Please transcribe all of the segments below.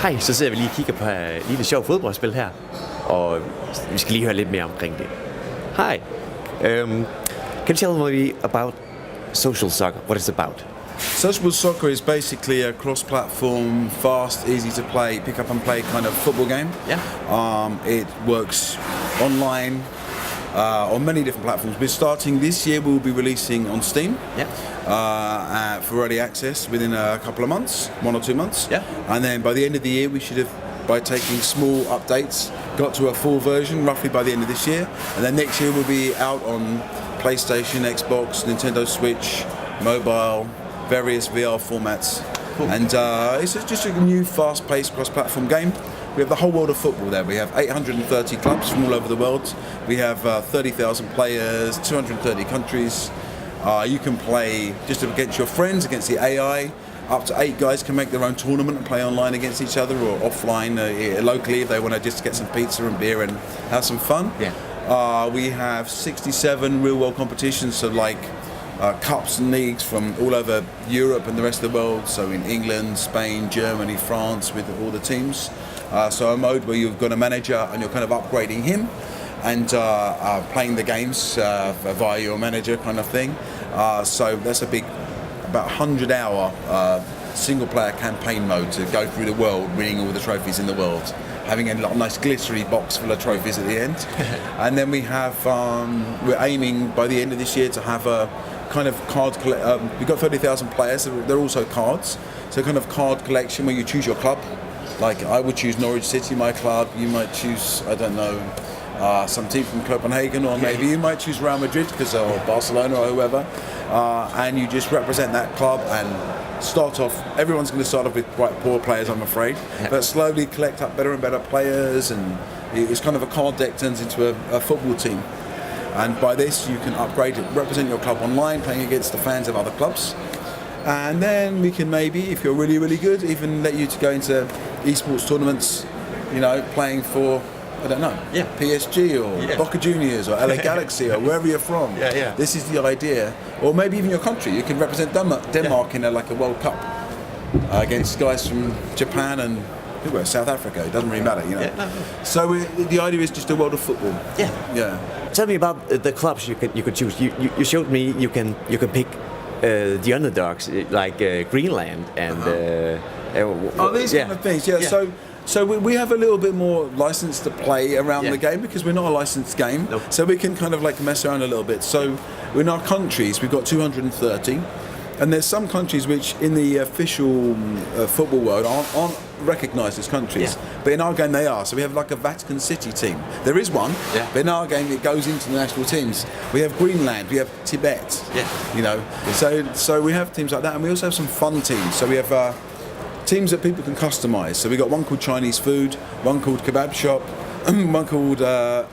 Hej, så sidder vi lige og kigger på et lille sjovt fodboldspil her, og vi skal lige høre lidt mere omkring det. Hi, can you tell me about Social Soccer, what it's about? Sociable soccer is basically a cross-platform, fast, easy to play, pick up and play kind of football game. Yeah. It works online on many different platforms. We're starting this year. We'll be releasing on Steam. Yeah. For early access within a couple of months, 1 or 2 months. Yeah. And then by the end of the year, we should have, by taking small updates, got to a full version roughly by the end of this year. And then next year we'll be out on PlayStation, Xbox, Nintendo Switch, mobile, various VR formats. Cool. And it's just a new fast-paced cross-platform game. We have the whole world of football there. We have 830 clubs from all over the world. We have 30,000 players, 230 countries. You can play just against your friends, against the AI. Up to 8 guys can make their own tournament and play online against each other, or offline locally if they want to just get some pizza and beer and have some fun. Yeah. We have 67 real-world competitions, so like cups and leagues from all over Europe and the rest of the world. So in England, Spain, Germany, France, with all the teams. So a mode where you've got a manager and you're kind of upgrading him and playing the games via your manager kind of thing. So that's a big, about 100-hour single-player campaign mode to go through the world, winning all the trophies in the world, having a nice glittery box full of trophies at the end. And then we have, we're aiming by the end of this year to have a kind of card we've got 30,000 players, so they're also cards. So kind of card collection where you choose your club. Like I would choose Norwich City, my club. You might choose, I don't know, some team from Copenhagen, or maybe you might choose Real Madrid or Barcelona or whoever. And you just represent that club and start off. Everyone's going to start off with quite poor players, I'm afraid, but slowly collect up better and better players, and it's kind of a card deck turns into a football team. And by this, you can upgrade it, represent your club online, playing against the fans of other clubs. And then we can maybe, if you're really, really good, even let you to go into esports tournaments, you know, playing for, I don't know, PSG or Boca Juniors or LA Galaxy or wherever you're from. This is the idea. Or maybe even your country. You can represent Denmark in a World Cup against guys from Japan and South Africa. It doesn't really matter, you know. So the idea is just a world of football. Yeah. Tell me about the clubs you could choose. You showed me you can pick the underdogs like Greenland and these kind of things. So we have a little bit more license to play around the game because we're not a licensed game. Nope. So we can kind of mess around a little bit. So in our countries, we've got 230. And there's some countries which in the official football world aren't recognised as countries. But in our game they are. So we have a Vatican City team. There is one, but in our game it goes into the national teams. We have Greenland, we have Tibet, you know. So we have teams like that, and we also have some fun teams. So we have teams that people can customise. So we got one called Chinese food, one called kebab shop, one called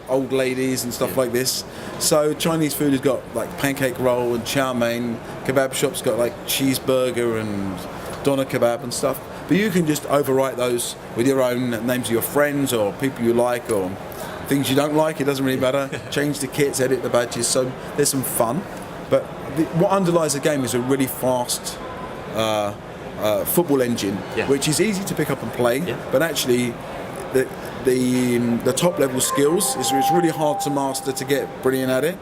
old ladies and stuff like this. So Chinese food has got pancake roll and chow mein. Kebab shop's got cheeseburger and doner kebab and stuff. But you can just overwrite those with your own names of your friends or people you like or things you don't like. It doesn't really matter. Change the kits, edit the badges. So there's some fun. But what underlies the game is a really fast football engine, which is easy to pick up and play. But actually, the top level skills it's really hard to master to get brilliant at it.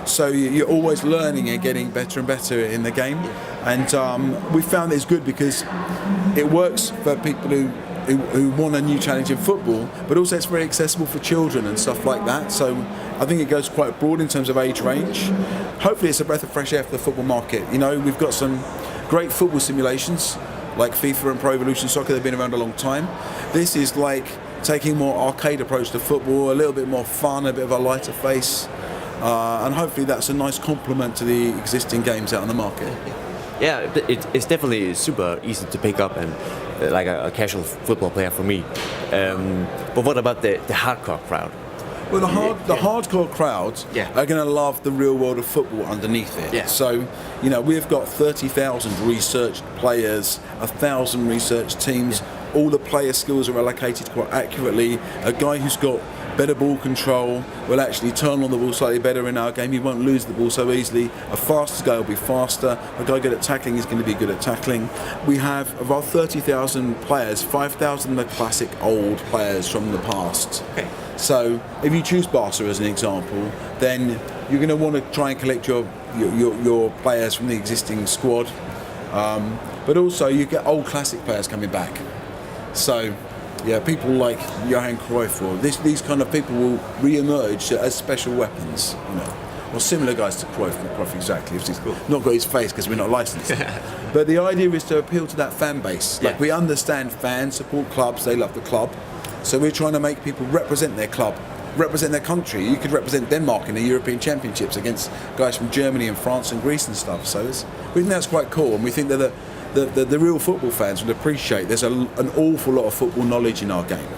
So you're always learning and getting better and better in the game. And we found it's good because it works for people who want a new challenge in football, but also it's very accessible for children and stuff like that. So I think it goes quite broad in terms of age range. Hopefully it's a breath of fresh air for the football market. You know, we've got some great football simulations like FIFA and Pro Evolution Soccer. They've been around a long time. This is taking more arcade approach to football, a little bit more fun, a bit of a lighter face, and hopefully that's a nice complement to the existing games out on the market. Yeah, it's definitely super easy to pick up and like a casual football player for me. But what about the hardcore crowd? Well, the hardcore crowd are going to love the real world of football underneath it. So, you know, we've got 30,000 researched players, 1,000 research teams. All the player skills are allocated quite accurately. A guy who's got better ball control. We'll actually turn on the ball slightly better in our game. You won't lose the ball so easily. A faster guy will be faster. A guy good at tackling is going to be good at tackling. We have, of our 30,000 players, 5,000 are classic old players from the past. Okay. So if you choose Barca as an example, then you're going to want to try and collect your players from the existing squad. But also you get old classic players coming back. So yeah, people like Johan Cruyff or these kind of people will re-emerge as special weapons, you know. Or similar guys to Cruyff, not Cruyff exactly. He's not got his face because we're not licensed. But the idea is to appeal to that fan base. Like we understand fans support clubs, they love the club. So we're trying to make people represent their club, represent their country. You could represent Denmark in the European Championships against guys from Germany and France and Greece and stuff. So we think that's quite cool, and we think that the real football fans would appreciate there's an awful lot of football knowledge in our game.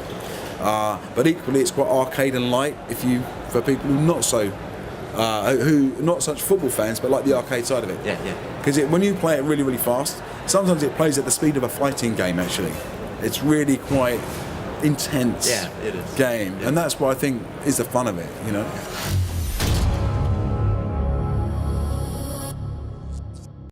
But equally, it's quite arcade and light for people who not such football fans, but like the arcade side of it. Yeah. Because when you play it really, really fast, sometimes it plays at the speed of a fighting game. Actually, it's really quite intense it is. game, and that's what I think is the fun of it, you know.